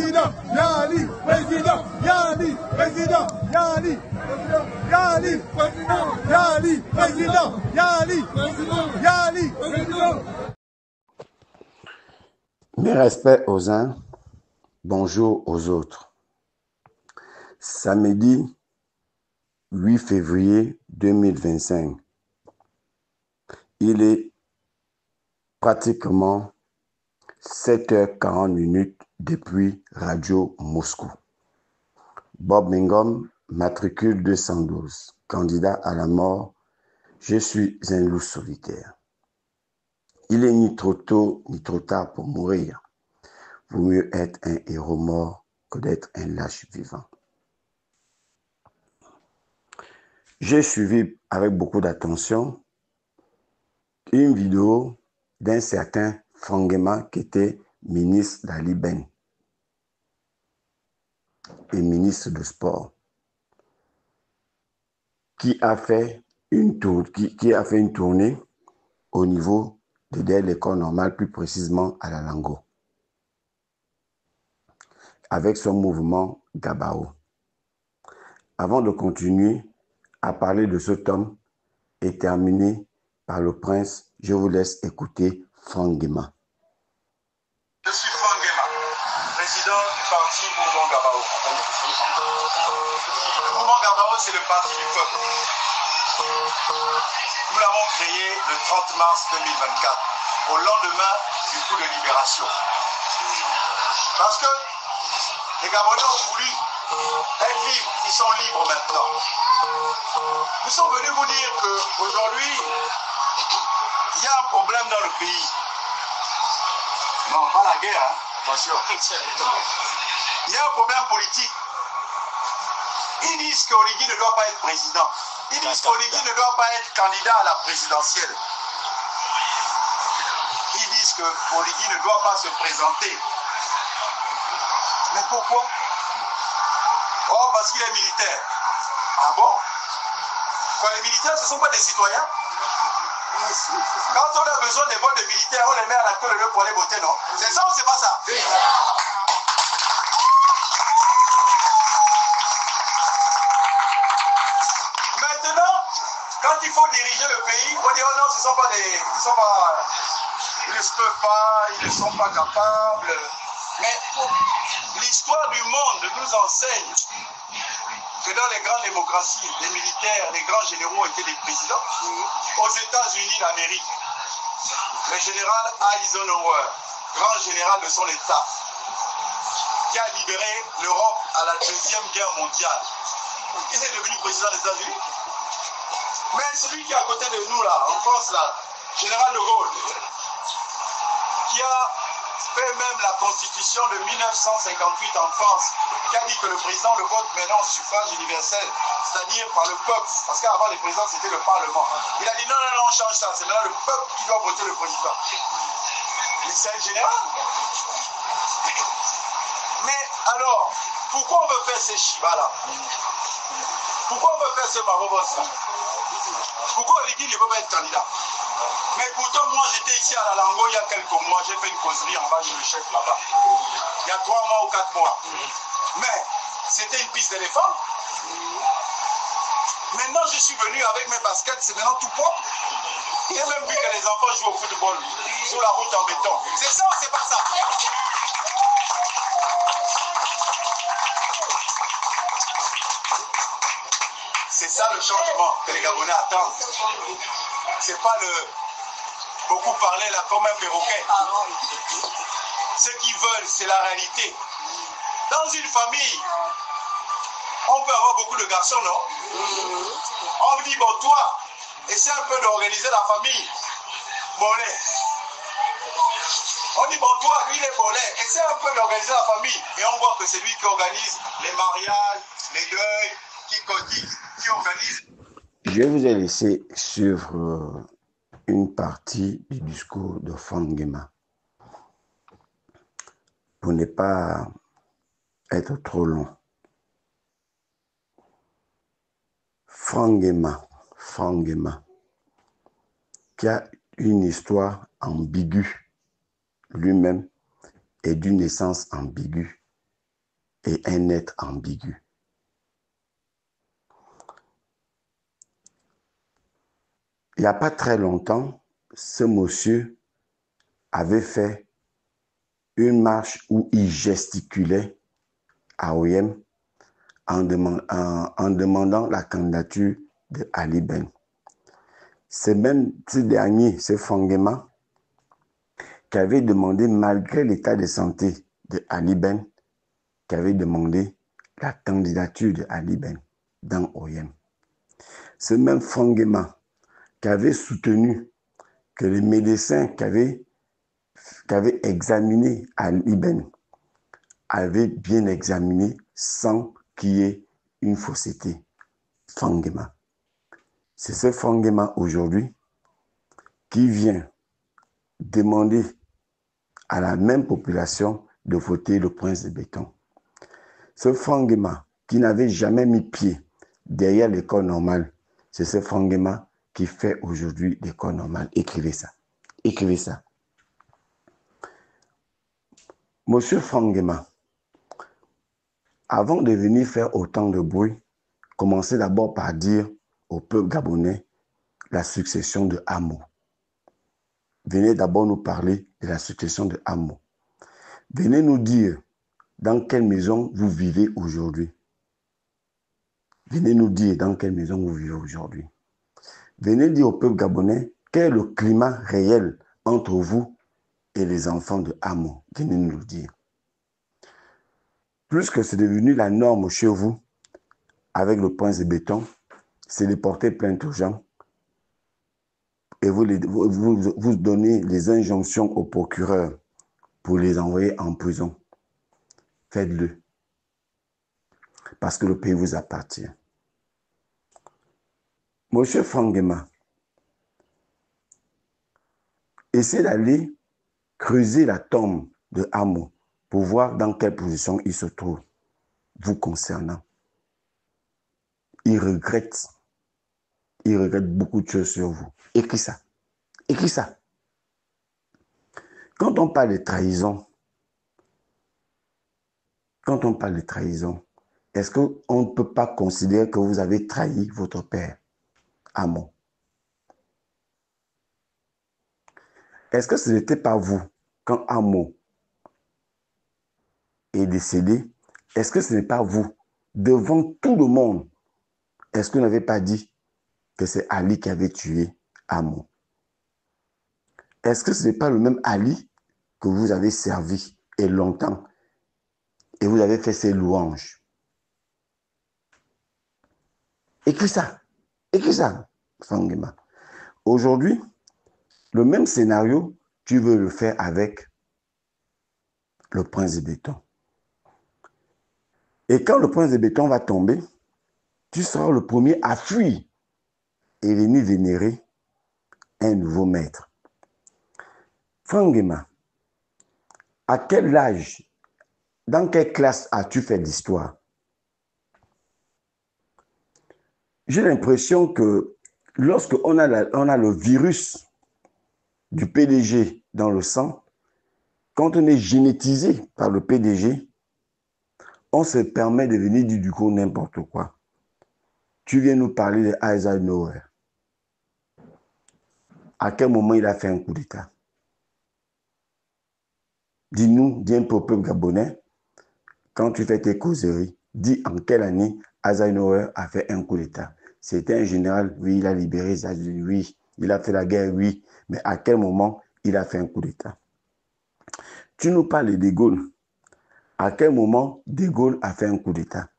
président, Yali, président, Yali, président, Yali, Yali, président, Yali, président, Yali, président, Yali, président. Mes respects aux uns, bonjour aux autres. Samedi 8 février 2025. Il est pratiquement 7h40 depuis Radio Moscou. Bob Mingom, matricule 212, candidat à la mort. Je suis un loup solitaire. Il est ni trop tôt ni trop tard pour mourir. Vaut mieux être un héros mort que d'être un lâche vivant. J'ai suivi avec beaucoup d'attention une vidéo d'un certain Fangema qui était ministre d'Ali Ben et ministre de Sport, qui a fait une tournée au niveau de l'école normale, plus précisément à la Lango, avec son mouvement Gabao. Avant de continuer à parler de cet homme et terminer par le prince, je vous laisse écouter Fangema. Je suis Fangema, président du parti Mouvement Gabao. Le Mouvement Gabao, c'est le parti du peuple. Nous l'avons créé le 30 mars 2024, au lendemain du coup de libération. Parce que les Gabonais ont voulu être libres, ils sont libres maintenant. Nous sommes venus vous dire qu'aujourd'hui, il y a un problème dans le pays. Non, pas la guerre, hein. Attention. Il y a un problème politique. Ils disent qu'Oligui ne doit pas être président. Ils disent qu'Oligui ne doit pas être candidat à la présidentielle. Ils disent qu'Oligui ne doit pas se présenter. Mais pourquoi? Oh, parce qu'il est militaire. Ah bon? Quoi, les militaires, ce ne sont pas des citoyens? Quand on a besoin des votes de militaires, on les met à la queue le pour aller voter, non? C'est ça ou c'est pas ça? Maintenant, quand il faut diriger le pays, on dit oh non, ils ne peuvent pas, ils ne sont pas capables. Mais l'histoire du monde nous enseigne que dans les grandes démocraties, les militaires, les grands généraux ont été des présidents. Aux États-Unis d'Amérique, le général Eisenhower, grand général de son État, qui a libéré l'Europe à la Deuxième Guerre mondiale. Il est devenu président des États-Unis. Mais celui qui est à côté de nous, là, en France, là, général de Gaulle, qui a fait même la constitution de 1958 en France, qui a dit que le président le vote maintenant au suffrage universel, c'est-à-dire par le peuple, parce qu'avant les présidents c'était le Parlement. Il a dit non, on change ça, c'est maintenant le peuple qui doit voter le président. Mais c'est un général. Mais alors, pourquoi on veut faire ces chibas-là? Pourquoi on veut faire ce marobos-là? Pourquoi Oligui ne veut pas être candidat? Mais pourtant, moi, j'étais ici à la Lango il y a quelques mois. J'ai fait une causerie en bas chez le chef là-bas. Il y a 3 mois ou 4 mois. Mais c'était une piste d'éléphant. Maintenant, je suis venu avec mes baskets. C'est maintenant tout propre. J'ai même vu que les enfants jouent au football sur la route en béton. C'est ça ou c'est pas ça? C'est ça le changement que les Gabonais attendent. C'est pas le... Beaucoup parler là comme un perroquet. Ce qu'ils veulent, c'est la réalité. Dans une famille, on peut avoir beaucoup de garçons, non? On dit, bon, toi, essaie un peu d'organiser la famille. Bolé. On dit, bon, toi, lui, il est bolé. Essaie un peu d'organiser la famille. Et on voit que c'est lui qui organise les mariages, les deuils, qui organise. Je vous ai laissé suivre une partie du discours de Fangema pour ne pas être trop long. Fangema, qui a une histoire ambiguë lui-même et d'une essence ambiguë, et un être ambigu. Il n'y a pas très longtemps, ce monsieur avait fait une marche où il gesticulait à OIM en demandant la candidature de Ali Ben. C'est même ce dernier, ce Fangema, qui avait demandé, malgré l'état de santé de Ali Ben, qui avait demandé la candidature de Ali Ben dans OIM. Ce même Fangema qui avait soutenu que les médecins qui avaient examiné Ali Ben avaient bien examiné sans qu'il y ait une fausseté. Fangema. C'est ce Fangema aujourd'hui qui vient demander à la même population de voter le prince de béton. Ce Fangema qui n'avait jamais mis pied derrière l'école normale, c'est ce Fangema qui fait aujourd'hui l'école normale. Écrivez ça. Écrivez ça. Monsieur Fangema, avant de venir faire autant de bruit, commencez d'abord par dire au peuple gabonais la succession de Amo. Venez d'abord nous parler de la succession de Amo. Venez nous dire dans quelle maison vous vivez aujourd'hui. Venez nous dire dans quelle maison vous vivez aujourd'hui. Venez dire au peuple gabonais quel est le climat réel entre vous et les enfants de Amo. Venez nous le dire. Plus que c'est devenu la norme chez vous, avec le prince de béton, c'est de porter plainte aux gens et vous donnez les injonctions au procureur pour les envoyer en prison. Faites-le. Parce que le pays vous appartient. Monsieur Fangema, essayez d'aller creuser la tombe de Amo pour voir dans quelle position il se trouve, vous concernant. Il regrette beaucoup de choses sur vous. Écris ça. Écris ça. Quand on parle de trahison, est-ce qu'on ne peut pas considérer que vous avez trahi votre père, Amo? Est-ce que ce n'était pas vous, quand Amo est décédé, est-ce que ce n'est pas vous, devant tout le monde, est-ce que vous n'avez pas dit que c'est Ali qui avait tué Amo? Est-ce que ce n'est pas le même Ali que vous avez servi et longtemps et vous avez fait ses louanges? Écris ça. Écris ça, Fangema. Aujourd'hui, le même scénario, tu veux le faire avec le prince de béton. Et quand le prince de béton va tomber, tu seras le premier à fuir et venir vénérer un nouveau maître. Fangema, à quel âge, dans quelle classe as-tu fait l'histoire? J'ai l'impression que lorsqu'on a le virus du PDG dans le sang, quand on est génétisé par le PDG, on se permet de venir dire du coup n'importe quoi. Tu viens nous parler de Eisenhower. À quel moment il a fait un coup d'État? Dis-nous, dis un peu au peuple gabonais, quand tu fais tes causeries, dis en quelle année Eisenhower a fait un coup d'État. C'était un général, oui, il a libéré les États-Unis, oui, il a fait la guerre, oui, mais à quel moment il a fait un coup d'État? Tu nous parles de De Gaulle. À quel moment De Gaulle a fait un coup d'État?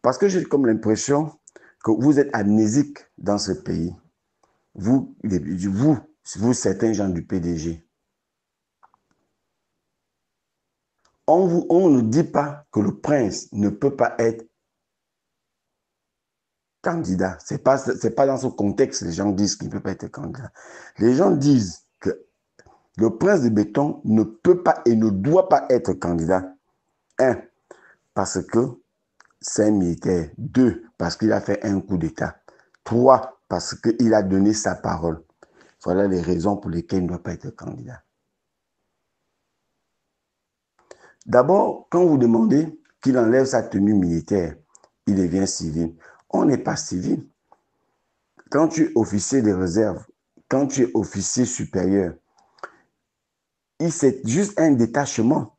Parce que j'ai comme l'impression que vous êtes amnésique dans ce pays. Vous, certains gens du PDG. On ne dit pas que le prince ne peut pas être candidat. C'est pas dans ce contexte que les gens disent qu'il ne peut pas être candidat. Les gens disent que le prince de béton ne peut pas et ne doit pas être candidat. 1, parce que c'est un militaire. 2, parce qu'il a fait un coup d'État. 3, parce qu'il a donné sa parole. Voilà les raisons pour lesquelles il ne doit pas être candidat. D'abord, quand vous demandez qu'il enlève sa tenue militaire, il devient civil. On n'est pas civil. Quand tu es officier de réserve, quand tu es officier supérieur, c'est juste un détachement,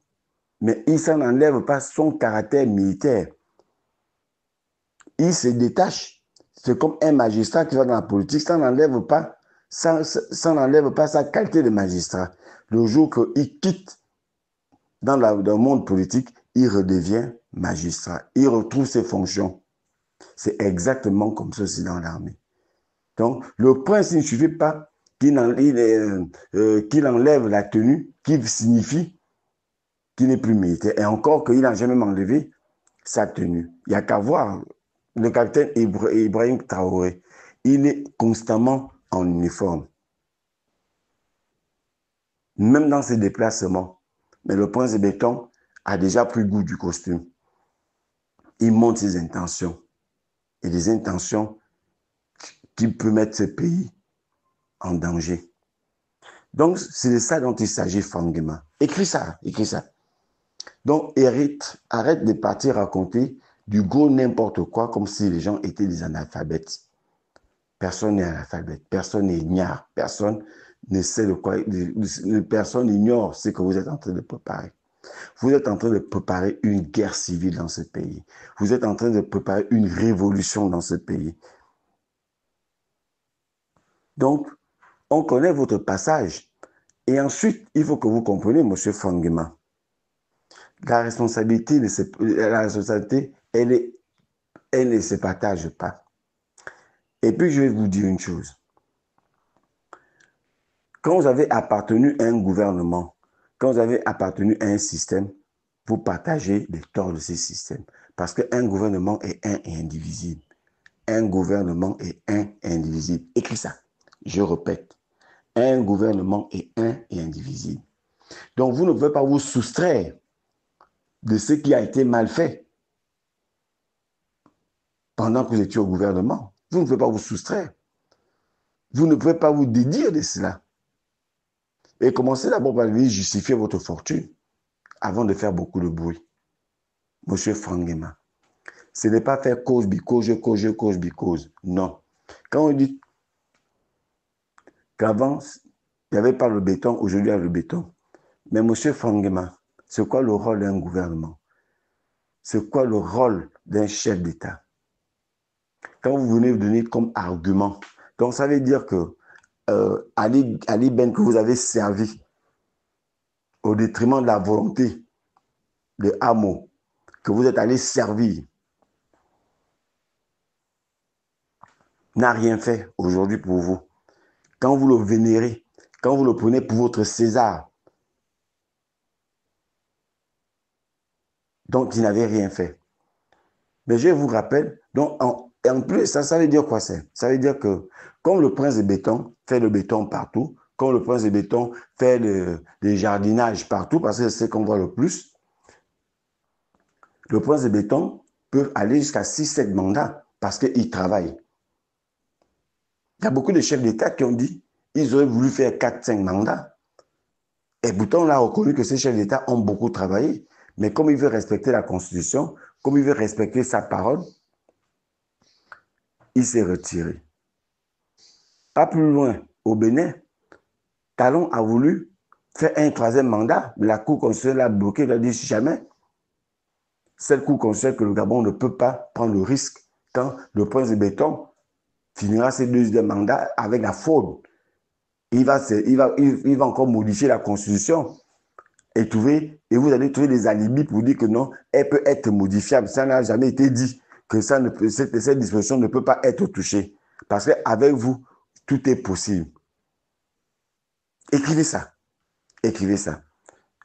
mais il s'en enlève pas son caractère militaire. Il se détache. C'est comme un magistrat qui va dans la politique, ça n'enlève pas sa qualité de magistrat. Le jour qu'il quitte dans le monde politique, il redevient magistrat. Il retrouve ses fonctions. C'est exactement comme ceci dans l'armée. Donc, le prince, il ne suffit pas qu'il enlève la tenue, qui signifie qu'il n'est plus militaire. Et encore qu'il n'a jamais enlevé sa tenue. Il n'y a qu'à voir le capitaine Ibrahim Traoré. Il est constamment en uniforme. Même dans ses déplacements. Mais le prince de béton a déjà pris goût du costume. Il montre ses intentions. Et des intentions qui peuvent mettre ce pays en danger. Donc, c'est de ça dont il s'agit, Fangema. Écris ça, écris ça. Donc, arrête de partir raconter du gros n'importe quoi comme si les gens étaient des analphabètes. Personne n'est analphabète, personne n'est ignare, personne ne sait de quoi, personne ignore ce que vous êtes en train de préparer. Vous êtes en train de préparer une guerre civile dans ce pays. Vous êtes en train de préparer une révolution dans ce pays. Donc, on connaît votre passage. Et ensuite, il faut que vous compreniez, M. Fangema, la responsabilité, elle ne se partage pas. Et puis, je vais vous dire une chose. Quand vous avez appartenu à un gouvernement, quand vous avez appartenu à un système, vous partagez les torts de ces systèmes. Parce qu'un gouvernement est un et indivisible. Un gouvernement est un et indivisible. Écris ça. Je répète. Un gouvernement est un et indivisible. Donc, vous ne pouvez pas vous soustraire de ce qui a été mal fait pendant que vous étiez au gouvernement. Vous ne pouvez pas vous soustraire. Vous ne pouvez pas vous dédire de cela. Et commencez d'abord par lui justifier votre fortune avant de faire beaucoup de bruit. Monsieur Fangema, ce n'est pas faire cause, because. Non. Quand on dit qu'avant, il n'y avait pas le béton, aujourd'hui il y a le béton. Mais monsieur Fangema, c'est quoi le rôle d'un gouvernement? C'est quoi le rôle d'un chef d'État? Quand vous venez donner comme argument, donc ça veut dire que Ali Ben que vous avez servi au détriment de la volonté de Hamo, que vous êtes allé servir, n'a rien fait aujourd'hui pour vous. Quand vous le vénérez, quand vous le prenez pour votre César, donc il n'avait rien fait. Mais je vous rappelle, donc en plus, ça veut dire quoi ça? Ça veut dire que comme le prince de béton fait le béton partout, comme le prince de béton fait des jardinages partout, parce que c'est ce qu'on voit le plus, le prince de béton peut aller jusqu'à 6-7 mandats parce qu'il travaille. Il y a beaucoup de chefs d'État qui ont dit qu'ils auraient voulu faire 4-5 mandats. Et pourtant, on a reconnu que ces chefs d'État ont beaucoup travaillé. Mais comme il veut respecter la Constitution, comme il veut respecter sa parole, il s'est retiré. Pas plus loin, au Bénin, Talon a voulu faire un 3e mandat. La Cour constitutionnelle a bloqué, il a dit jamais. Cette Cour constitutionnelle que le Gabon ne peut pas prendre le risque quand le prince de béton finira ses 2e mandats avec la fraude. Il va encore modifier la Constitution et vous allez trouver des alibis pour dire que non, elle peut être modifiable. Ça n'a jamais été dit que cette disposition ne peut pas être touchée. Parce qu'avec vous, tout est possible. Écrivez ça. Écrivez ça.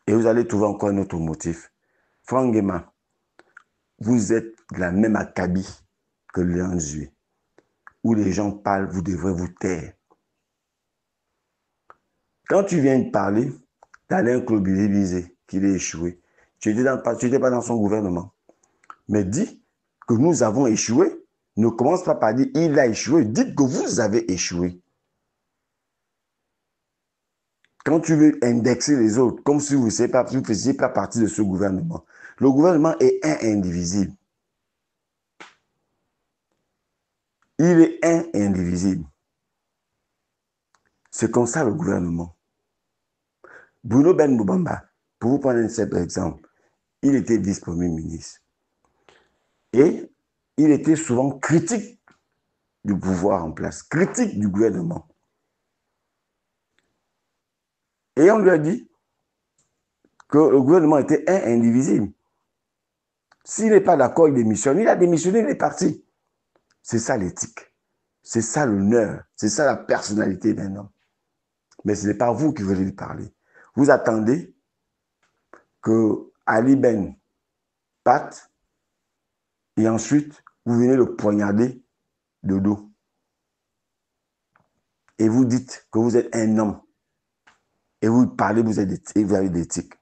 Et vous allez trouver encore un autre motif. Fangema, vous êtes de la même acabit que Léon-Zué. Où les gens parlent, vous devrez vous taire. Quand tu viens de parler d'Alain Claude-Bizet, qu'il ait échoué, tu n'étais pas dans son gouvernement. Mais dis que nous avons échoué. Ne commence pas par dire il a échoué. Dites que vous avez échoué. Quand tu veux indexer les autres, comme si vous ne faisiez pas partie de ce gouvernement, Le gouvernement est un et indivisible. Il est un et indivisible. C'est comme ça le gouvernement. Bruno Ben Moubamba, pour vous prendre un simple exemple, il était vice-premier ministre. Et il était souvent critique du pouvoir en place, critique du gouvernement. Et on lui a dit que le gouvernement était un et indivisible. S'il n'est pas d'accord, il démissionne. Il a démissionné, il est parti. C'est ça l'éthique. C'est ça l'honneur. C'est ça la personnalité d'un homme. Mais ce n'est pas vous qui voulez lui parler. Vous attendez que Ali Ben parte et ensuite vous venez le poignarder de dos. Et vous dites que vous êtes un homme. Et vous parlez, vous avez d'éthique.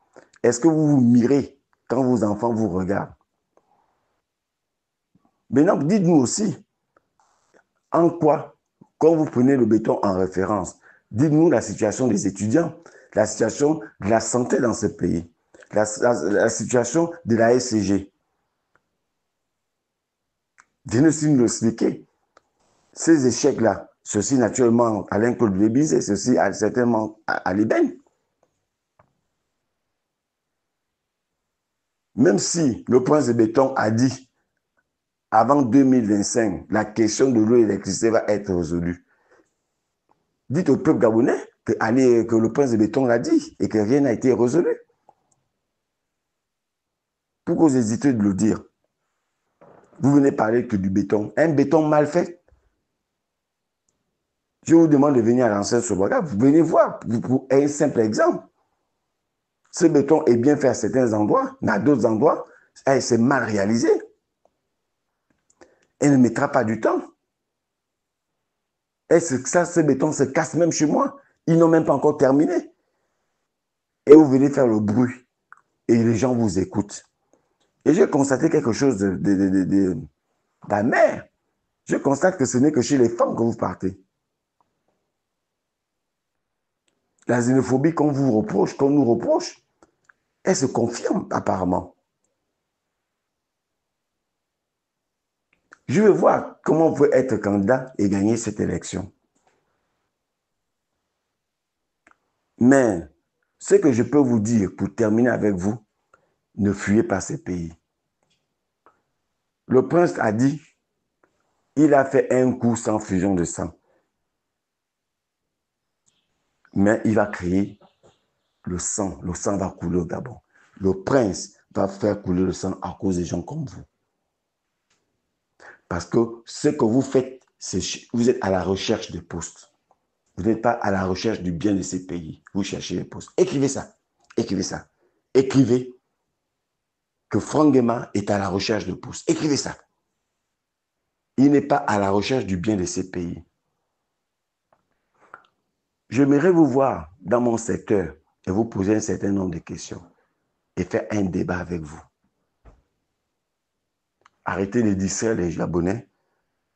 Est-ce que vous vous mirez quand vos enfants vous regardent? Maintenant, dites-nous aussi, en quoi, quand vous prenez le béton en référence, dites-nous la situation des étudiants, la situation de la santé dans ce pays, la situation de la SCG. Venez nous expliquer. Ces échecs-là, ceci naturellement Alain Claude Lévisé, ceci certainement à l'Ében. Même si le prince de béton a dit avant 2025, la question de l'eau et de l'électricité va être résolue. Dites au peuple gabonais que le prince de béton l'a dit et que rien n'a été résolu. Pourquoi vous hésitez de le dire? Vous venez parler que du béton. Un béton mal fait. Je vous demande de venir à l'ancienne Soboga. Vous venez voir pour un simple exemple. Ce béton est bien fait à certains endroits, mais à d'autres endroits, c'est mal réalisé. Elle ne mettra pas du temps. Et ce béton se casse même chez moi. Ils n'ont même pas encore terminé. Et vous venez faire le bruit. Et les gens vous écoutent. Et j'ai constaté quelque chose d'amer. Je constate que ce n'est que chez les femmes que vous partez. La xénophobie qu'on vous reproche, qu'on nous reproche, elle se confirme apparemment. Je veux voir comment on peut être candidat et gagner cette élection. Mais ce que je peux vous dire pour terminer avec vous, ne fuyez pas ces pays. Le prince a dit, il a fait un coup sans fusion de sang. Mais il va créer le sang va couler au Gabon. Le prince va faire couler le sang à cause des gens comme vous. Parce que ce que vous faites, vous êtes à la recherche de postes. Vous n'êtes pas à la recherche du bien de ces pays. Vous cherchez les postes. Écrivez ça. Écrivez ça. Écrivez que Franck Guéma est à la recherche de postes. Écrivez ça. Il n'est pas à la recherche du bien de ces pays. J'aimerais vous voir dans mon secteur et vous poser un certain nombre de questions et faire un débat avec vous. Arrêtez de distraire les Gabonais.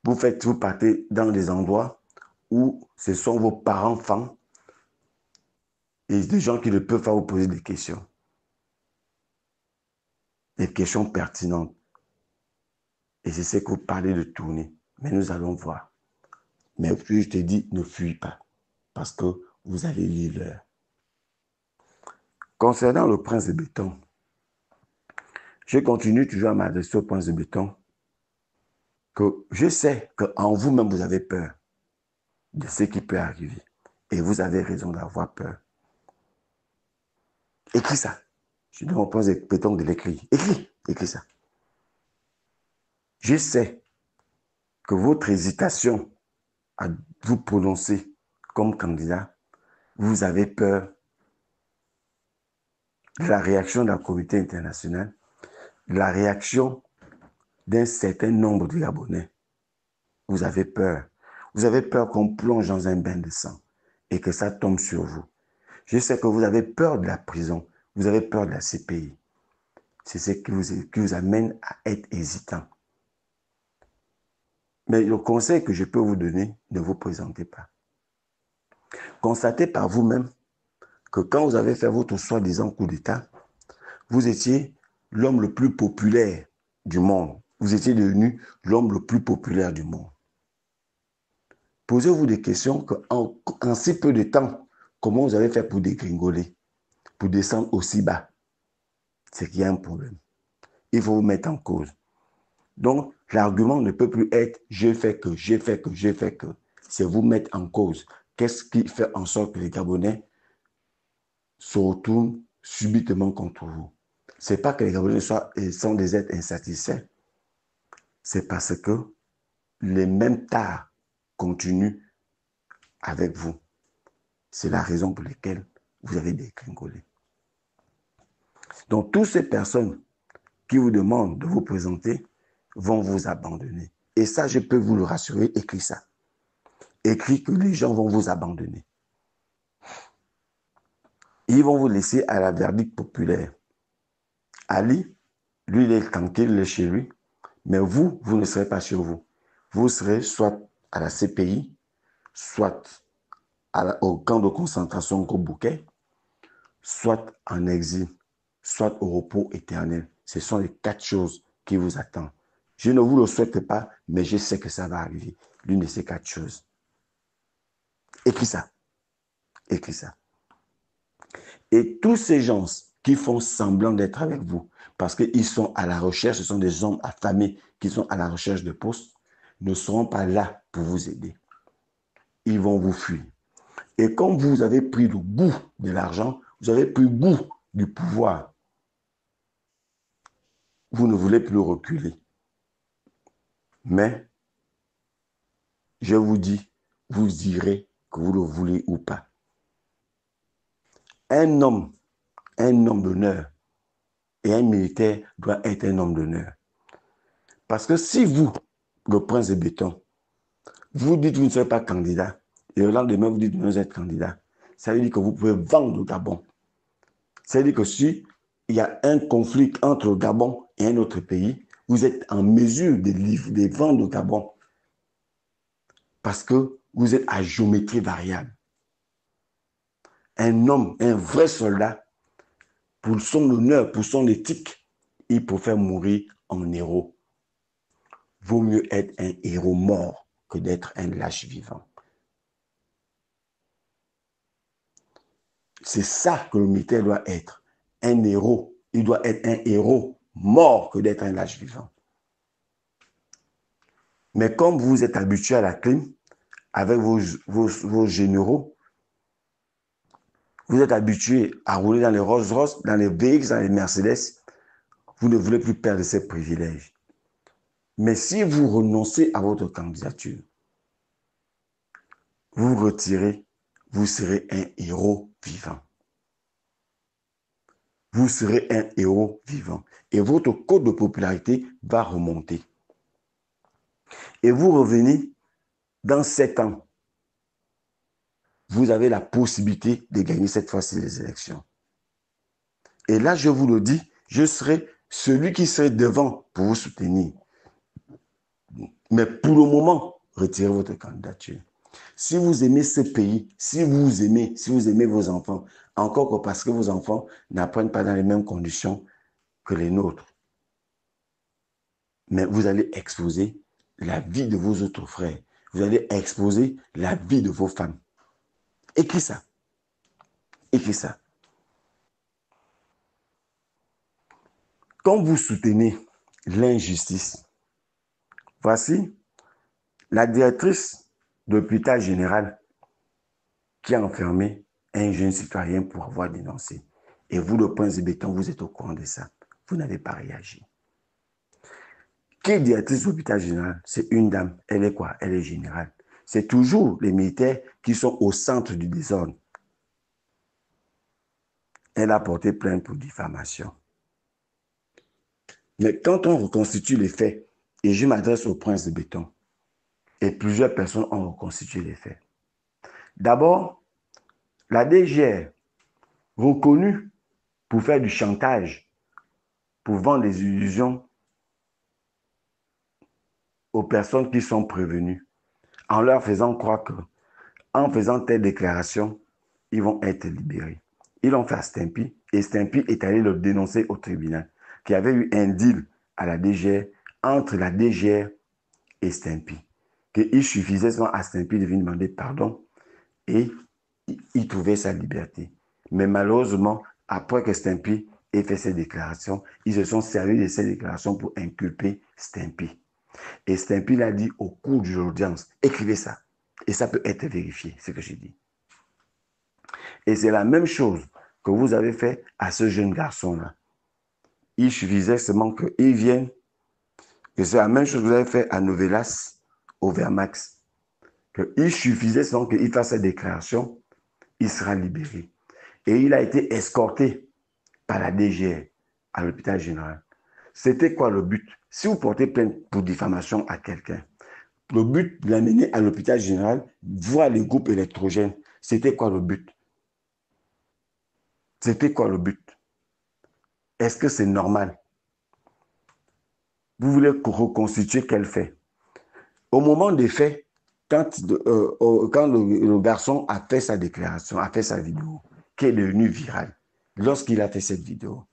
Vous partez dans des endroits où ce sont vos parents-enfants et des gens qui ne peuvent pas vous poser des questions. Des questions pertinentes. Et c'est ce que vous parlez de tourner. Mais nous allons voir. Mais puis je te dis, ne fuis pas. Parce que vous allez lire l'heure. Concernant le prince de béton, je continue toujours à m'adresser au prince de béton que je sais qu'en vous-même, vous avez peur de ce qui peut arriver. Et vous avez raison d'avoir peur. Écris ça. Je demande au prince de béton de l'écrire. Écris ça. Je sais que votre hésitation à vous prononcer comme candidat, vous avez peur de la réaction de la communauté internationale, de la réaction d'un certain nombre de Gabonais. Vous avez peur. Vous avez peur qu'on plonge dans un bain de sang et que ça tombe sur vous. Je sais que vous avez peur de la prison. Vous avez peur de la CPI. C'est ce qui vous amène à être hésitant. Mais le conseil que je peux vous donner, ne vous présentez pas. Constatez par vous-même que quand vous avez fait votre soi-disant coup d'État, vous étiez l'homme le plus populaire du monde. Vous étiez devenu l'homme le plus populaire du monde. Posez-vous des questions qu'en si peu de temps, comment vous avez fait pour dégringoler, pour descendre aussi bas? C'est qu'il y a un problème. Il faut vous mettre en cause. Donc, l'argument ne peut plus être « j'ai fait que, j'ai fait que, j'ai fait que ». C'est vous mettre en cause. Qu'est-ce qui fait en sorte que les Gabonais se retournent subitement contre vous? Ce n'est pas que les Gabonais sont des êtres insatisfaits. C'est parce que les mêmes tares continuent avec vous. C'est la raison pour laquelle vous avez dégringolé. Donc, toutes ces personnes qui vous demandent de vous présenter vont vous abandonner. Et ça, je peux vous le rassurer, écris ça. Écris que les gens vont vous abandonner. Ils vont vous laisser à la verdict populaire. Ali, lui, il est tranquille, il est chez lui, mais vous, vous ne serez pas chez vous. Vous serez soit à la CPI, soit au camp de concentration Kobouké, soit en exil, soit au repos éternel. Ce sont les 4 choses qui vous attendent. Je ne vous le souhaite pas, mais je sais que ça va arriver. L'une de ces 4 choses. Écris ça. Écris ça. Et tous ces gens qui font semblant d'être avec vous, parce qu'ils sont à la recherche, ce sont des hommes affamés qui sont à la recherche de postes, ne seront pas là pour vous aider. Ils vont vous fuir. Et comme vous avez pris le goût de l'argent, vous avez pris le goût du pouvoir, vous ne voulez plus reculer. Mais, je vous dis, vous irez que vous le voulez ou pas. Un homme d'honneur et un militaire doit être un homme d'honneur. Parce que si vous, le prince de béton, vous dites que vous ne serez pas candidat, et le lendemain vous dites que vous êtes candidat, ça veut dire que vous pouvez vendre le Gabon. Ça veut dire que si il y a un conflit entre le Gabon et un autre pays, vous êtes en mesure de vendre le Gabon parce que vous êtes à géométrie variable. Un homme, un vrai soldat, pour son honneur, pour son éthique, il préfère mourir en héros. Vaut mieux être un héros mort que d'être un lâche vivant. C'est ça que le militaire doit être, un héros. Il doit être un héros mort que d'être un lâche vivant. Mais comme vous êtes habitué à la clim, avec vos généraux, vous êtes habitué à rouler dans les Rolls-Royce, dans les VX, dans les Mercedes, vous ne voulez plus perdre ces privilèges. Mais si vous renoncez à votre candidature, vous retirez, vous serez un héros vivant. Vous serez un héros vivant. Et votre cote de popularité va remonter. Et vous revenez dans 7 ans. Vous avez la possibilité de gagner cette fois-ci les élections. Et là, je vous le dis, je serai celui qui serait devant pour vous soutenir. Mais pour le moment, retirez votre candidature. Si vous aimez ce pays, si vous aimez vos enfants, encore que parce que vos enfants n'apprennent pas dans les mêmes conditions que les nôtres, mais vous allez exposer la vie de vos autres frères. Vous allez exposer la vie de vos femmes. Écris ça. Écris ça. Quand vous soutenez l'injustice, voici la directrice de l'hôpital général qui a enfermé un jeune citoyen pour avoir dénoncé. Et vous, le prince de béton, vous êtes au courant de ça. Vous n'avez pas réagi. Qui est directrice de l'hôpital général? C'est une dame. Elle est quoi? Elle est générale. C'est toujours les militaires qui sont au centre du désordre. Elle a porté plainte pour diffamation. Mais quand on reconstitue les faits, et je m'adresse au prince de béton, et plusieurs personnes ont reconstitué les faits. D'abord, la DGR, reconnue pour faire du chantage, pour vendre des illusions aux personnes qui sont prévenues, en leur faisant croire que, en faisant telle déclaration, ils vont être libérés. Ils l'ont fait à Stimpy, et Stimpy est allé le dénoncer au tribunal. qu'il y avait eu un deal à la DGR entre la DGR et Stimpy. Qu'il suffisait seulement à Stimpy de venir demander pardon et il trouvait sa liberté. Mais malheureusement, après que Stimpy ait fait ses déclarations, ils se sont servis de ces déclarations pour inculper Stimpy. Et Stimpy l'a dit au cours de l'audience, écrivez ça. Et ça peut être vérifié, ce que j'ai dit. Et c'est la même chose que vous avez fait à ce jeune garçon-là. Il suffisait seulement qu'il vienne, que c'est la même chose que vous avez fait à Novelas, au Vermax. Il suffisait seulement qu'il fasse sa déclaration, il sera libéré. Et il a été escorté par la DGR à l'hôpital général. C'était quoi le but? Si vous portez plainte pour diffamation à quelqu'un, le but de l'amener à l'hôpital général, voir les groupes électrogènes, c'était quoi le but? C'était quoi le but? Est-ce que c'est normal? Vous voulez reconstituer quel fait? Au moment des faits, quand le garçon a fait sa déclaration, a fait sa vidéo, qui est devenue virale, lorsqu'il a fait cette vidéo,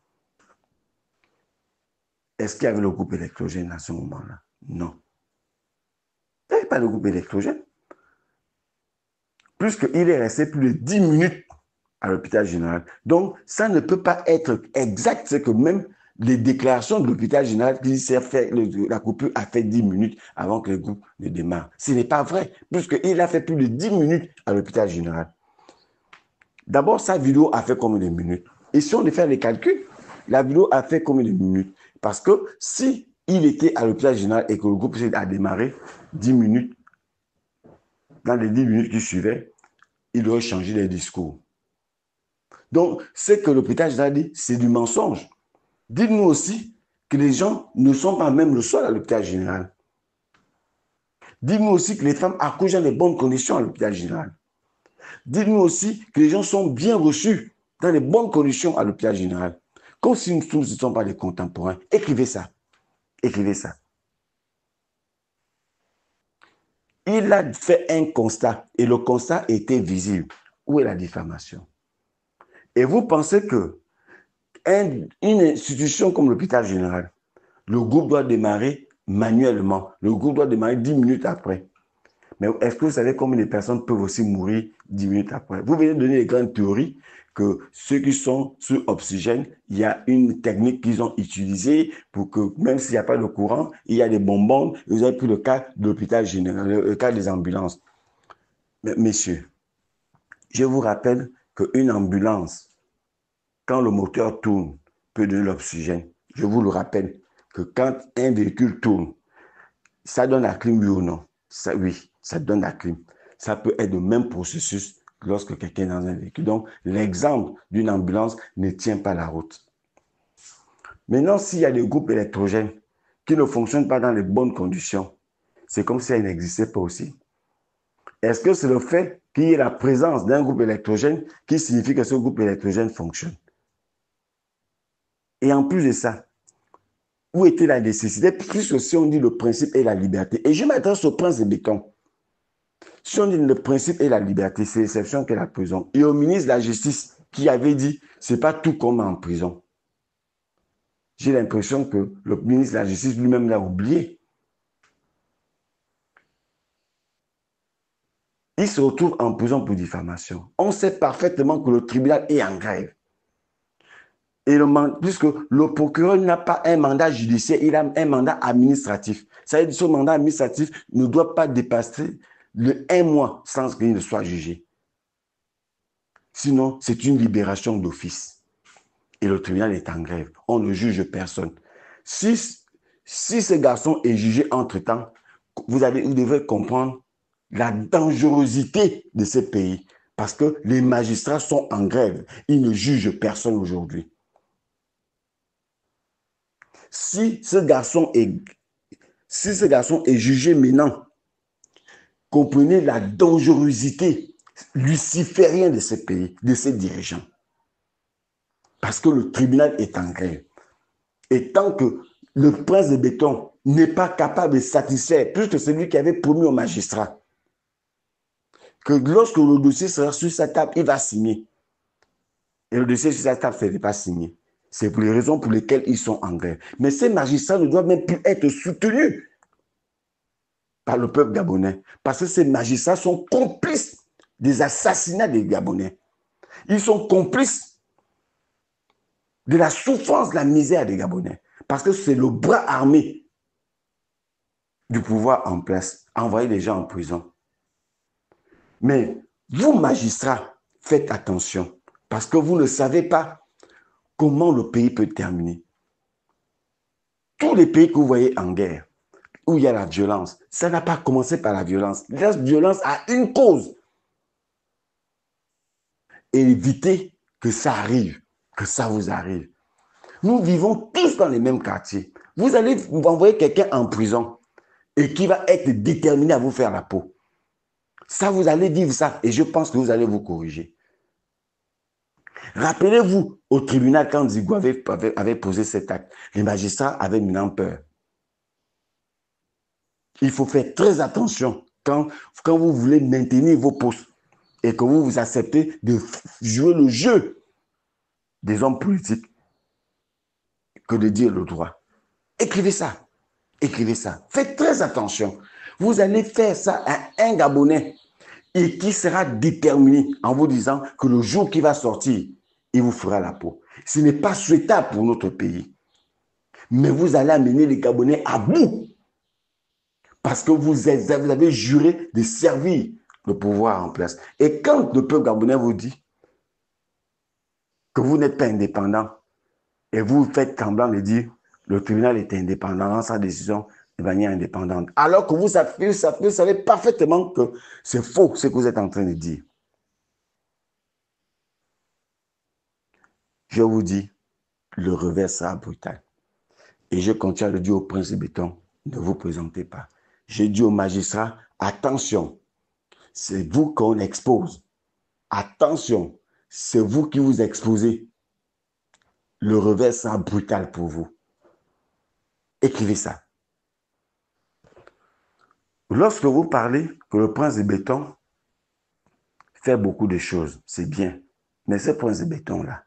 est-ce qu'il y avait le groupe électrogène à ce moment-là? Non. Il n'y avait pas de groupe électrogène. Puisqu'il est resté plus de 10 minutes à l'hôpital général. Donc, ça ne peut pas être exact. C'est que même les déclarations de l'hôpital général qui s'est fait, la coupure a fait 10 minutes avant que le groupe ne démarre. Ce n'est pas vrai, puisqu'il a fait plus de 10 minutes à l'hôpital général. D'abord, sa vidéo a fait combien de minutes? Et si on devait faire les calculs, la vidéo a fait combien de minutes? Parce que si il était à l'hôpital général et que le groupe a démarré 10 minutes, dans les 10 minutes qui suivaient, il aurait changé les discours. Donc, ce que l'hôpital général dit, c'est du mensonge. Dites-nous aussi que les gens ne sont pas même le soir à l'hôpital général. Dites-nous aussi que les femmes accouchent dans de bonnes conditions à l'hôpital général. Dites-nous aussi que les gens sont bien reçus dans de bonnes conditions à l'hôpital général. Comme si nous ne sommes pas des contemporains. Écrivez ça. Écrivez ça. Il a fait un constat et le constat était visible. Où est la diffamation? Et vous pensez que une institution comme l'hôpital général, le groupe doit démarrer manuellement. Le groupe doit démarrer 10 minutes après. Mais est-ce que vous savez combien de personnes peuvent aussi mourir 10 minutes après? Vous venez de donner les grandes théories que ceux qui sont sous oxygène, il y a une technique qu'ils ont utilisée pour que même s'il n'y a pas de courant, il y a des bonbons. Vous avez pris le cas de l'hôpital général, le cas des ambulances. Mais, messieurs, je vous rappelle qu'une ambulance, quand le moteur tourne, peut donner l'oxygène. Je vous le rappelle que quand un véhicule tourne, ça donne la clim, oui ou non? Ça, oui, ça donne la clim. Ça peut être le même processus lorsque quelqu'un est dans un véhicule. Donc, l'exemple d'une ambulance ne tient pas la route. Maintenant, s'il y a des groupes électrogènes qui ne fonctionnent pas dans les bonnes conditions, c'est comme si elles n'existaient pas aussi. Est-ce que c'est le fait qu'il y ait la présence d'un groupe électrogène qui signifie que ce groupe électrogène fonctionne? Et en plus de ça, où était la nécessité? Puisque si on dit le principe et la liberté, et je m'adresse au prince de béton. Si on dit le principe et la liberté, c'est l'exception qu'est la prison. Et au ministre de la Justice qui avait dit, c'est pas tout comme en prison. J'ai l'impression que le ministre de la Justice lui-même l'a oublié. Il se retrouve en prison pour diffamation. On sait parfaitement que le tribunal est en grève. Et puisque le procureur n'a pas un mandat judiciaire, il a un mandat administratif. Ça veut dire que ce mandat administratif ne doit pas dépasser le 1 mois sans qu'il ne soit jugé. Sinon, c'est une libération d'office. Et le tribunal est en grève. On ne juge personne. Si ce garçon est jugé entre-temps, vous devrez comprendre la dangerosité de ce pays. Parce que les magistrats sont en grève. Ils ne jugent personne aujourd'hui. Si ce garçon est jugé maintenant, comprenez la dangerosité luciférienne de ce pays, de ses dirigeants. Parce que le tribunal est en grève. Et tant que le prince de béton n'est pas capable de satisfaire, plus que celui qui avait promis au magistrat, que lorsque le dossier sera sur sa table, il va signer. Et le dossier sur sa table ne fait pas signer. C'est pour les raisons pour lesquelles ils sont en grève. Mais ces magistrats ne doivent même plus être soutenus par le peuple gabonais. Parce que ces magistrats sont complices des assassinats des Gabonais. Ils sont complices de la souffrance, de la misère des Gabonais. Parce que c'est le bras armé du pouvoir en place, envoyer les gens en prison. Mais vous, magistrats, faites attention, parce que vous ne savez pas comment le pays peut terminer. Tous les pays que vous voyez en guerre, où il y a la violence, ça n'a pas commencé par la violence. La violence a une cause. Et évitez que ça arrive, que ça vous arrive. Nous vivons tous dans les mêmes quartiers. Vous allez envoyer quelqu'un en prison et qui va être déterminé à vous faire la peau. Ça, vous allez vivre ça et je pense que vous allez vous corriger. Rappelez-vous, au tribunal, quand Zigo avait posé cet acte, les magistrats avaient une peur. Il faut faire très attention quand vous voulez maintenir vos postes et que vous acceptez de jouer le jeu des hommes politiques que de dire le droit. Écrivez ça. Écrivez ça. Faites très attention. Vous allez faire ça à un Gabonais et qui sera déterminé en vous disant que le jour qui va sortir, il vous fera la peau. Ce n'est pas souhaitable pour notre pays. Mais vous allez amener les Gabonais à bout. Parce que vous avez juré de servir le pouvoir en place. Et quand le peuple gabonais vous dit que vous n'êtes pas indépendant et vous faites semblant de dire le tribunal est indépendant dans sa décision de manière indépendante, alors que vous savez parfaitement que c'est faux ce que vous êtes en train de dire. Je vous dis, le revers sera brutal. Et je continue à le dire au prince Béton, ne vous présentez pas. J'ai dit aux magistrats, attention, c'est vous qu'on expose. Attention, c'est vous qui vous exposez. Le revers sera brutal pour vous. Écrivez ça. Lorsque vous parlez que le prince de Béton fait beaucoup de choses, c'est bien. Mais ce prince de Béton-là,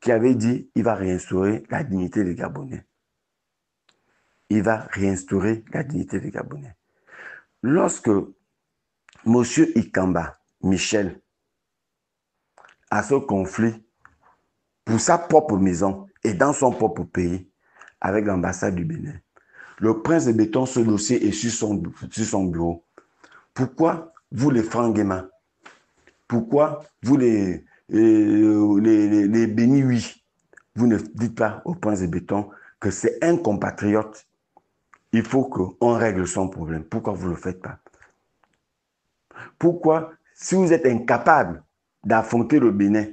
qui avait dit qu'il va réinstaurer la dignité des Gabonais. Il va réinstaurer la dignité des Gabonais. Lorsque M. Ikamba, Michel, a ce conflit pour sa propre maison et dans son propre pays avec l'ambassade du Bénin, le prince de Béton, ce dossier est sur son bureau. Pourquoi vous les Franguema, pourquoi vous les Béni, oui, vous ne dites pas au prince de Béton que c'est un compatriote, il faut qu'on règle son problème. Pourquoi vous ne le faites pas? Pourquoi, si vous êtes incapable d'affronter le Bénin,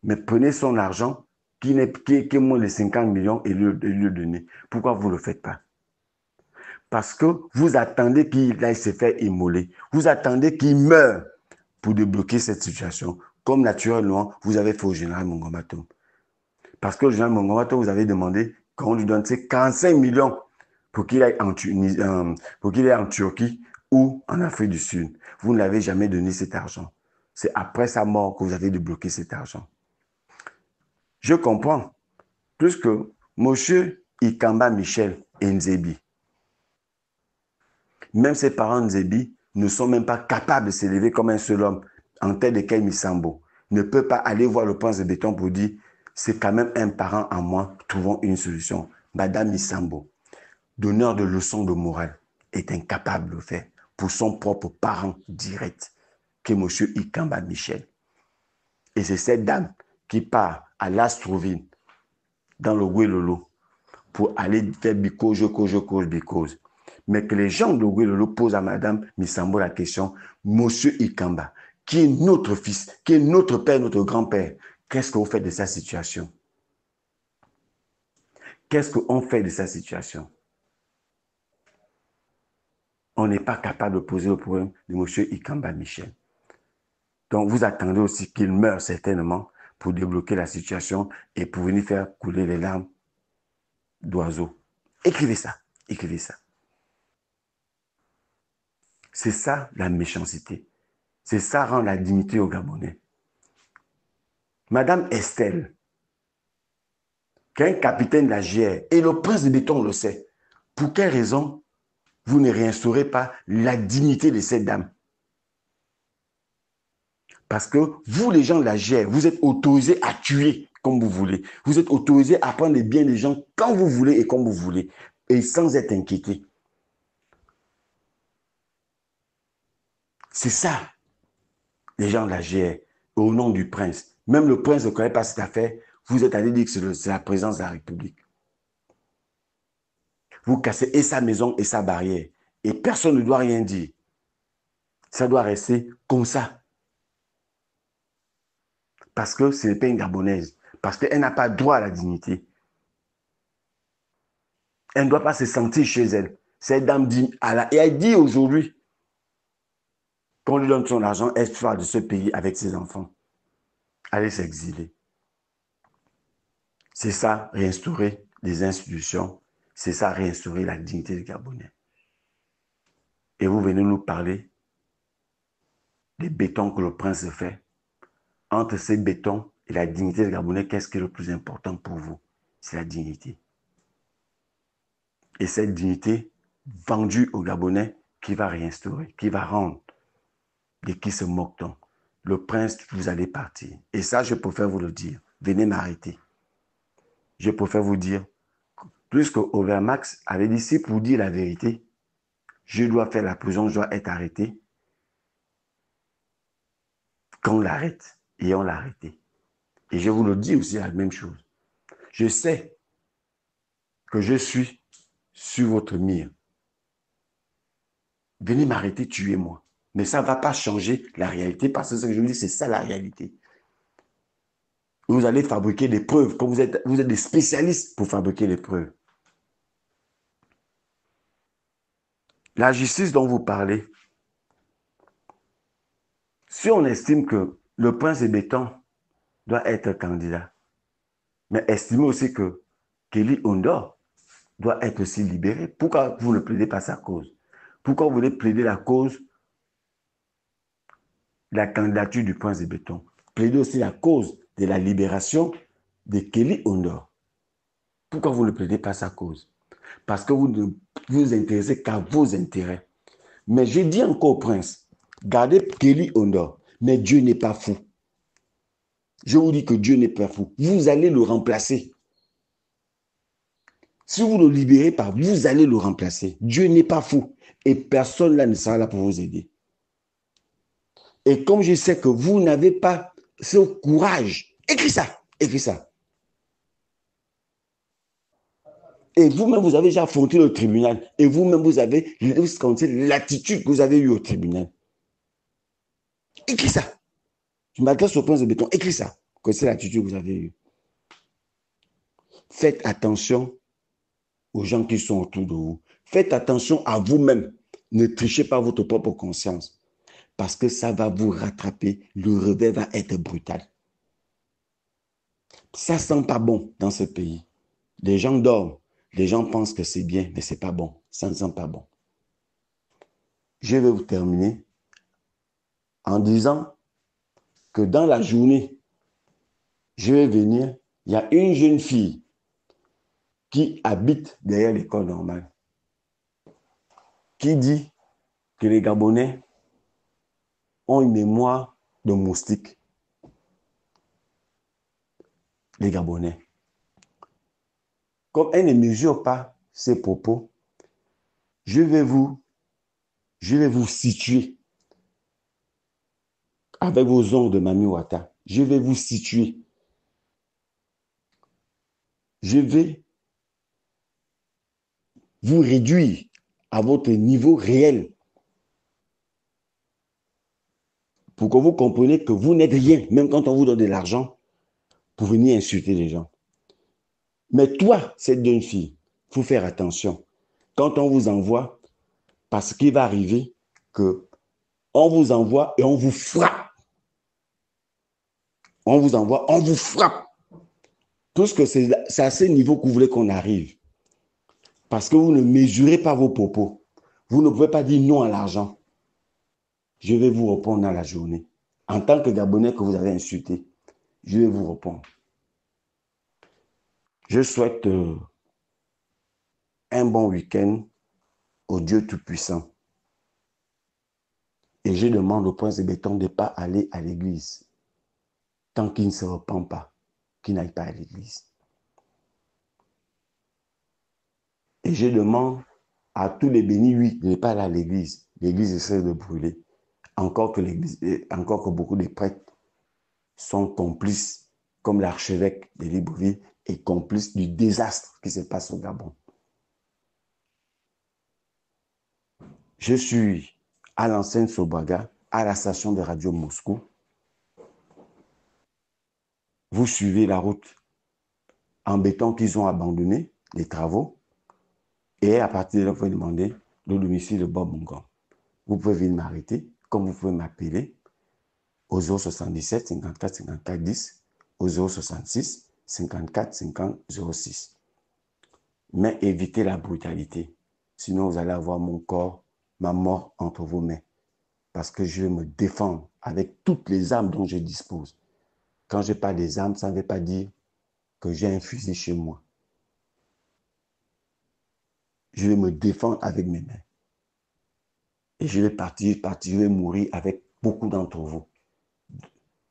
mais prenez son argent qui est moins de 50 millions et lui donner. Pourquoi vous ne le faites pas? Parce que vous attendez qu'il aille se faire immoler. Vous attendez qu'il meure pour débloquer cette situation. Comme naturellement, vous avez fait au général Mongomato. Parce que le général Mongomato, vous avez demandé qu'on lui donne 45 millions pour qu'il aille en Turquie ou en Afrique du Sud. Vous ne l'avez jamais donné cet argent. C'est après sa mort que vous avez débloqué cet argent. Je comprends. Puisque M. Ikamba Michel Nzebi, même ses parents Nzebi ne sont même pas capables de s'élever comme un seul homme en tête de Kei Misambo. Ne peut pas aller voir le prince de Béton pour dire c'est quand même un parent en moi, trouvons une solution. Madame Misambo, donneur de leçons de morale, est incapable de le faire pour son propre parent direct, qui est M. Ikamba Michel. Et c'est cette dame qui part à l'Astroville, dans le Guélolo, pour aller faire bicose. Mais que les gens de Guélolo posent à Madame Misambo la question, Monsieur Ikamba, qui est notre fils, qui est notre père, notre grand-père, qu'est-ce que vous faites de sa situation? Qu'est-ce qu'on fait de sa situation? On n'est pas capable de poser le problème de Monsieur Ikamba Michel. Donc, vous attendez aussi qu'il meure certainement pour débloquer la situation et pour venir faire couler les larmes d'oiseaux. Écrivez ça. Écrivez ça. C'est ça la méchanceté. C'est ça rend la dignité aux Gabonais. Madame Estelle, qu'un capitaine de la GR et le prince de béton le sait, pour quelle raison vous ne réinstaurez pas la dignité de cette dame? Parce que vous, les gens de la GR, vous êtes autorisés à tuer comme vous voulez. Vous êtes autorisés à prendre les biens des gens quand vous voulez et comme vous voulez. Et sans être inquiétés. C'est ça, les gens de la GR, au nom du prince. Même le prince ne connaît pas cette affaire. Vous êtes allé dire que c'est la présence de la République. Vous cassez et sa maison et sa barrière. Et personne ne doit rien dire. Ça doit rester comme ça. Parce que ce n'est pas une Gabonaise. Parce qu'elle n'a pas droit à la dignité. Elle ne doit pas se sentir chez elle. Cette dame dit, et elle dit aujourd'hui qu'on lui donne son argent, elle sort de ce pays avec ses enfants. Aller s'exiler. C'est ça, réinstaurer les institutions. C'est ça, réinstaurer la dignité des Gabonais. Et vous venez nous parler des bétons que le prince fait. Entre ces bétons et la dignité des Gabonais, qu'est-ce qui est le plus important pour vous? C'est la dignité. Et cette dignité vendue aux Gabonais qui va réinstaurer, qui va rendre, de qui se moque-t-on? Le prince, vous allez partir. Et ça, je préfère vous le dire. Venez m'arrêter. Je préfère vous dire, puisque Overmax avait dit, si pour dire la vérité, je dois faire la prison, je dois être arrêté, qu'on l'arrête. Et on l'a arrêté. Et je vous le dis aussi la même chose. Je sais que je suis sur votre mire. Venez m'arrêter, tuez-moi. Mais ça ne va pas changer la réalité parce que ce que je vous dis, c'est ça la réalité. Vous allez fabriquer des preuves. Comme vous êtes des spécialistes pour fabriquer les preuves. La justice dont vous parlez, si on estime que le prince de béton doit être candidat, mais estimez aussi que Kelly Ondor doit être aussi libéré, pourquoi vous ne plaidez pas sa cause? Pourquoi vous voulez plaider la cause de la candidature du prince de béton? Plaidez aussi la cause de la libération de Kelly Ondor. Pourquoi vous ne plaidez pas sa cause? Parce que vous ne vous intéressez qu'à vos intérêts. Mais je dis encore au prince, gardez Kelly Ondor, mais Dieu n'est pas fou. Je vous dis que Dieu n'est pas fou. Vous allez le remplacer. Si vous ne le libérez pas, vous allez le remplacer. Dieu n'est pas fou. Et personne là ne sera là pour vous aider. Et comme je sais que vous n'avez pas ce courage, écris ça, écris ça. Et vous-même, vous avez déjà affronté le tribunal. Et vous-même, vous avez l'attitude que vous avez eue au tribunal. Écris ça. Je m'adresse au prince de béton. Écris ça. Que c'est l'attitude que vous avez eue. Faites attention aux gens qui sont autour de vous. Faites attention à vous-même. Ne trichez pas votre propre conscience. Parce que ça va vous rattraper. Le revers va être brutal. Ça sent pas bon dans ce pays. Les gens dorment. Les gens pensent que c'est bien, mais c'est pas bon. Ça ne sent pas bon. Je vais vous terminer en disant que dans la journée, je vais venir, il y a une jeune fille qui habite derrière l'école normale, qui dit que les Gabonais ont une mémoire de moustique. Les Gabonais. Comme elle ne mesure pas ses propos, je vais vous situer avec vos ongles de Mami Wata. Je vais vous situer. Je vais vous réduire à votre niveau réel pour que vous compreniez que vous n'êtes rien, même quand on vous donne de l'argent pour venir insulter les gens. Mais toi, cette jeune fille, il faut faire attention. Quand on vous envoie, parce qu'il va arriver que on vous envoie et on vous frappe. On vous envoie, on vous frappe. Puisque c'est à ce niveau que vous voulez qu'on arrive. Parce que vous ne mesurez pas vos propos. Vous ne pouvez pas dire non à l'argent. Je vais vous répondre dans la journée. En tant que Gabonais que vous avez insulté, je vais vous répondre. Je souhaite un bon week-end au Dieu Tout-Puissant. Et je demande au prince de béton de ne pas aller à l'église tant qu'il ne se repent pas, qu'il n'aille pas à l'église. Et je demande à tous les bénis, oui, de ne pas aller à l'église. L'église essaie de brûler. Encore que beaucoup de prêtres sont complices, comme l'archevêque de Libreville, et complices du désastre qui se passe au Gabon. Je suis à l'enseigne Sobaga, à la station de radio Moscou. Vous suivez la route en béton qu'ils ont abandonné, les travaux, et à partir de là, vous pouvez demander le domicile de Bob Mungom. Vous pouvez venir m'arrêter, comme vous pouvez m'appeler au 077 54 54 10, au 066 54 50 06. Mais évitez la brutalité. Sinon, vous allez avoir mon corps, ma mort entre vos mains. Parce que je vais me défendre avec toutes les armes dont je dispose. Quand je parle des armes, ça ne veut pas dire que j'ai un fusil chez moi. Je vais me défendre avec mes mains. Et je vais partir, je vais mourir avec beaucoup d'entre vous.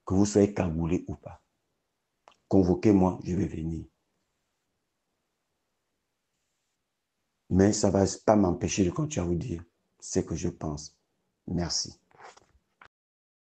Que vous soyez cagoulés ou pas. Convoquez-moi, je vais venir. Mais ça ne va pas m'empêcher de continuer à vous dire ce que je pense. Merci.